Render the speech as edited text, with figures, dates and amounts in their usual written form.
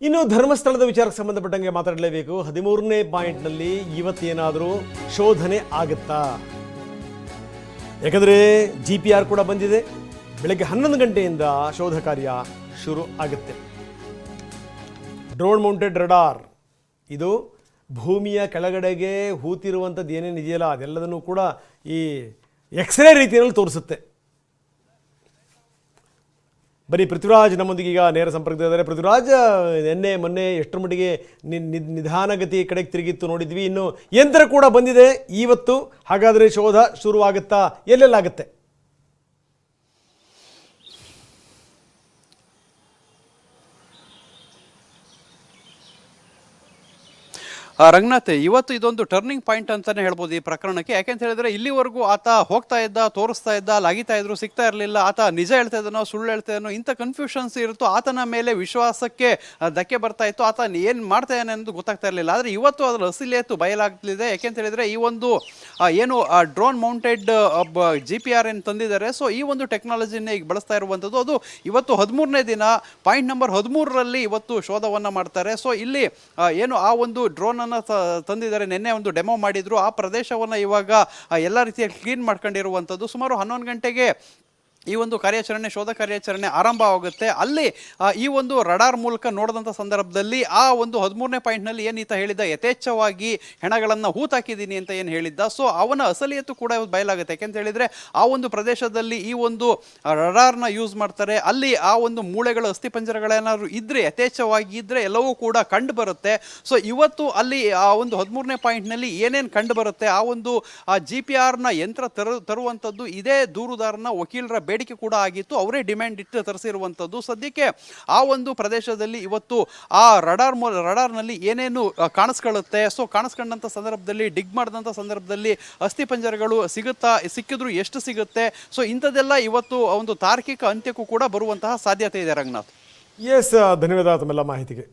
ಇನ್ನು ಧರ್ಮಸ್ಥಳದ ವಿಚಾರಕ್ಕೆ ಸಂಬಂಧಪಟ್ಟಂಗೆ ಮಾತಾಡಲೇಬೇಕು. 13ನೇ ಪಾಯಿಂಟ್ನಲ್ಲಿ ಇವತ್ತೇನಾದರೂ ಶೋಧನೆ ಆಗುತ್ತಾ? ಯಾಕಂದರೆ GPR ಕೂಡ ಬಂದಿದೆ. ಬೆಳಗ್ಗೆ 11 ಗಂಟೆಯಿಂದ ಶೋಧ ಕಾರ್ಯ ಶುರು ಆಗುತ್ತೆ. ಡ್ರೋನ್ ಮೌಂಟೆಡ್ ರಡಾರ್, ಇದು ಭೂಮಿಯ ಕೆಳಗಡೆಗೆ ಹೂತಿರುವಂಥದ್ದು ಏನೇನು ಇದೆಯಲ್ಲ ಅದೆಲ್ಲದನ್ನು ಕೂಡ ಈ ಎಕ್ಸ್ರೇ ರೀತಿಯಲ್ಲಿ ತೋರಿಸುತ್ತೆ. ಬರೀ ಪೃಥ್ವಿರಾಜ್ ನಮ್ಮೊಂದಿಗೆ ಈಗ ನೇರ ಸಂಪರ್ಕದಲ್ಲಿದ್ದಾರೆ. ಪೃಥ್ವಿರಾಜ್, ನಿನ್ನೆ ಮೊನ್ನೆ ಎಷ್ಟರ ಮಟ್ಟಿಗೆ ನಿಧಾನಗತಿ ಕಡೆಗೆ ತಿರುಗಿತ್ತು ನೋಡಿದ್ವಿ, ಇನ್ನು ಯಂತ್ರ ಕೂಡ ಬಂದಿದೆ ಇವತ್ತು. ಹಾಗಾದರೆ ಶೋಧ ಶುರುವಾಗುತ್ತಾ? ಎಲ್ಲೆಲ್ಲಾಗುತ್ತೆ? ರಂಗನಾಥ್, ಇವತ್ತು ಇದೊಂದು ಟರ್ನಿಂಗ್ ಪಾಯಿಂಟ್ ಅಂತಾನೆ ಹೇಳ್ಬೋದು ಈ ಪ್ರಕರಣಕ್ಕೆ. ಯಾಕೆಂತ ಹೇಳಿದ್ರೆ ಇಲ್ಲಿವರೆಗೂ ಆತ ಹೋಗ್ತಾ ಇದ್ದ, ತೋರಿಸ್ತಾ ಇದ್ದ, ಲಾಗಿತಾ ಇದ್ರು, ಸಿಗ್ತಾ ಇರಲಿಲ್ಲ. ಆತ ನಿಜ ಹೇಳ್ತಾ ಇದ್ದಾನೋ ಸುಳ್ಳು ಹೇಳ್ತಾ ಇದ್ದಾನೋ ಇಂಥ ಕನ್ಫ್ಯೂಷನ್ಸ್ ಇರುತ್ತೋ, ಆತನ ಮೇಲೆ ವಿಶ್ವಾಸಕ್ಕೆ ಧಕ್ಕೆ ಬರ್ತಾ ಇತ್ತು. ಆತ ಏನು ಮಾಡ್ತಾ ಇದ್ದಾನೆ ಅನ್ನೋದು ಗೊತ್ತಾಗ್ತಾ ಇರಲಿಲ್ಲ. ಆದರೆ ಇವತ್ತು ಅದರ ಅಸಲಿಯತ್ತು ಬಯಲಾಗ್ತಿದೆ. ಯಾಕೆಂತ ಹೇಳಿದ್ರೆ ಈ ಒಂದು ಏನು ಡ್ರೋನ್ ಮೌಂಟೆಡ್ GPR ಏನು ತಂದಿದ್ದಾರೆ, ಸೊ ಈ ಒಂದು ಟೆಕ್ನಾಲಜಿನ ಈಗ ಬಳಸ್ತಾ ಇರುವಂಥದ್ದು. ಅದು ಇವತ್ತು 13ನೇ ದಿನ, ಪಾಯಿಂಟ್ ನಂಬರ್ 13ರಲ್ಲಿ ಇವತ್ತು ಶೋಧವನ್ನು ಮಾಡ್ತಾರೆ. ಸೊ ಇಲ್ಲಿ ಏನು ಆ ಒಂದು ಡ್ರೋನ್ ತಂದಿದ್ದಾರೆ, ನಿನ್ನೆ ಒಂದು ಡೆಮೋ ಮಾಡಿದ್ರು. ಆ ಪ್ರದೇಶವನ್ನು ಇವಾಗ ಎಲ್ಲ ರೀತಿಯ ಕ್ಲೀನ್ ಮಾಡ್ಕೊಂಡಿರುವಂಥದ್ದು. ಸುಮಾರು 11 ಗಂಟೆಗೆ ಈ ಒಂದು ಕಾರ್ಯಾಚರಣೆ, ಶೋಧ ಕಾರ್ಯಾಚರಣೆ ಆರಂಭವಾಗುತ್ತೆ. ಅಲ್ಲಿ ಈ ಒಂದು ರಡಾರ್ ಮೂಲಕ ನೋಡಿದಂಥ ಸಂದರ್ಭದಲ್ಲಿ ಆ ಒಂದು 13ನೇ ಪಾಯಿಂಟ್ನಲ್ಲಿ ಏನು ಈತ ಹೇಳಿದ್ದ, ಯಥೇಚ್ಛವಾಗಿ ಹೆಣಗಳನ್ನು ಹೂತಾಕಿದ್ದೀನಿ ಅಂತ ಏನು ಹೇಳಿದ್ದ, ಸೊ ಅವನ ಅಸಲಿಯತ್ತು ಕೂಡ ಬಯಲಾಗುತ್ತೆ. ಯಾಕೆಂತ ಹೇಳಿದರೆ ಆ ಒಂದು ಪ್ರದೇಶದಲ್ಲಿ ಈ ಒಂದು ರಡಾರ್ನ ಯೂಸ್ ಮಾಡ್ತಾರೆ. ಅಲ್ಲಿ ಆ ಒಂದು ಮೂಳೆಗಳು, ಅಸ್ಥಿಪಂಜರಗಳೇನಾದ್ರು ಇದ್ದರೆ, ಯಥೇಚ್ಛವಾಗಿ ಇದ್ದರೆ ಎಲ್ಲವೂ ಕೂಡ ಕಂಡು ಬರುತ್ತೆ. ಸೊ ಇವತ್ತು ಅಲ್ಲಿ ಆ ಒಂದು 13ನೇ ಪಾಯಿಂಟ್ನಲ್ಲಿ ಏನೇನು ಕಂಡು ಬರುತ್ತೆ, ಆ ಒಂದು GPRನ ಯಂತ್ರ ತರುವಂಥದ್ದು ಇದೇ ದೂರುದಾರನ ವಕೀಲರ ಬೇಡಿಕೆ ಕೂಡ ಆಗಿತ್ತು. ಅವರೇ ಡಿಮ್ಯಾಂಡ್ ಇಟ್ಟು ತರಿಸಿರುವಂಥದ್ದು. ಸದ್ಯಕ್ಕೆ ಆ ಒಂದು ಪ್ರದೇಶದಲ್ಲಿ ಇವತ್ತು ಆ ರಡಾರ್ನಲ್ಲಿ ಏನೇನು ಕಾಣಿಸ್ಕೊಳ್ಳುತ್ತೆ, ಸೊ ಕಾಣಿಸ್ಕೊಂಡಂಥ ಸಂದರ್ಭದಲ್ಲಿ, ಡಿಗ್ ಮಾಡಿದಂಥ ಸಂದರ್ಭದಲ್ಲಿ ಅಸ್ಥಿಪಂಜರಗಳು ಸಿಕ್ಕಿದ್ರು ಎಷ್ಟು ಸಿಗುತ್ತೆ, ಸೊ ಇಂಥದ್ದೆಲ್ಲ ಇವತ್ತು ಒಂದು ತಾರ್ಕಿಕ ಅಂತ್ಯಕ್ಕೂ ಕೂಡ ಬರುವಂತಹ ಸಾಧ್ಯತೆ ಇದೆ ರಂಗನಾಥ್. ಎಸ್, ಧನ್ಯವಾದ ತಮ್ಮೆಲ್ಲ ಮಾಹಿತಿಗೆ.